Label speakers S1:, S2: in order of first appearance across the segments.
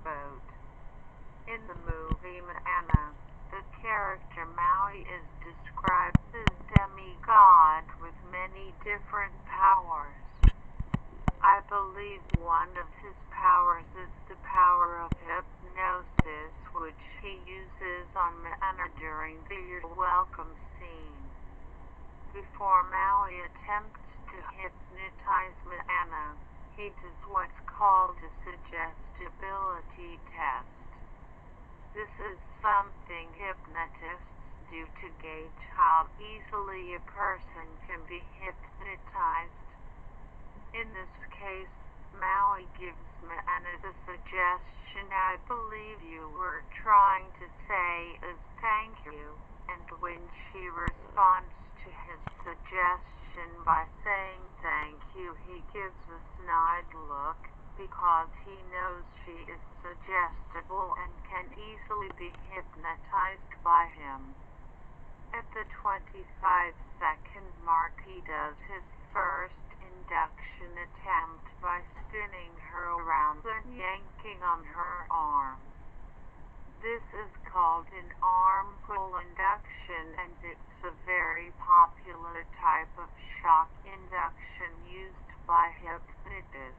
S1: boat. In the movie Moana, the character Maui is described as a demigod with many different powers. I believe one of his powers is the power of hypnosis, which he uses on Moana during the "You're Welcome" scene. Before Maui attempts to hypnotize Moana, he does what's called a suggestibility test. This is something hypnotists do to gauge how easily a person can be hypnotized. In this case, Maui gives Moana the suggestion, "I believe you were trying to say is thank you," and when she responds to his suggestion by saying thank you, he gives a snide look, because he knows she is suggestible and can easily be hypnotized by him. At the 25-second mark, he does his first induction attempt by spinning her around and yanking on her arm. This is called an arm pull induction, and it's a very popular type of shock induction used by hypnotists.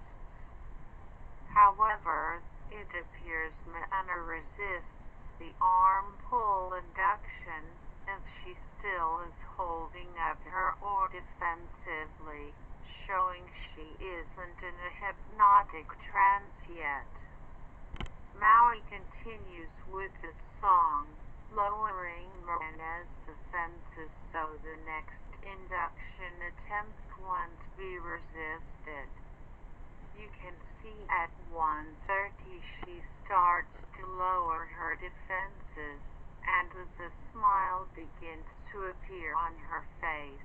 S1: However, it appears Moana resists the arm pull induction, as she still is holding up her oar defensively, showing she isn't in a hypnotic trance yet. Maui continues with the song, lowering Moana's defenses so the next induction attempt won't be resisted. You can see at 1:30 she starts to lower her defenses, and a smile begins to appear on her face.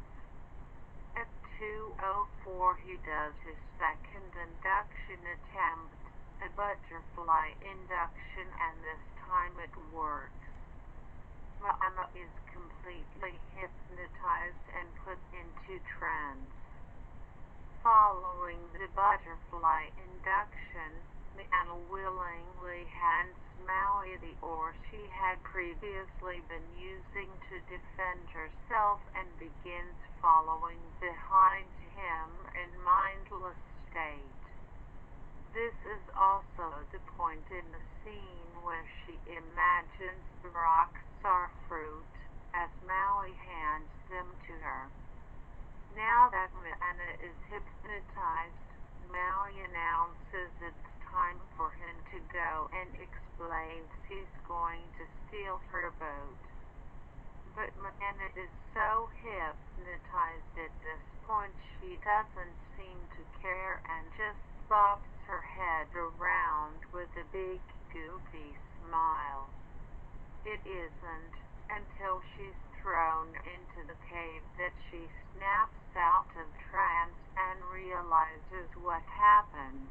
S1: At 2:04 he does his second induction attempt, a butterfly induction, and this time it works. Moana is completely hypnotized and put into trance. Following the butterfly induction, Moana willingly hands Maui the oar she had previously been using to defend herself and begins following behind him in mindless state. This is also the point in the scene where she imagines the rocks are fruit, as Maui hands them to her. Now that Moana is hypnotized, Maui announces it's time for him to go and explains he's going to steal her boat. But Moana is so hypnotized at this point she doesn't seem to care and just bobs her head around with a big goofy smile. It isn't until she's thrown into the cave that she snaps out of trance and realizes what happened.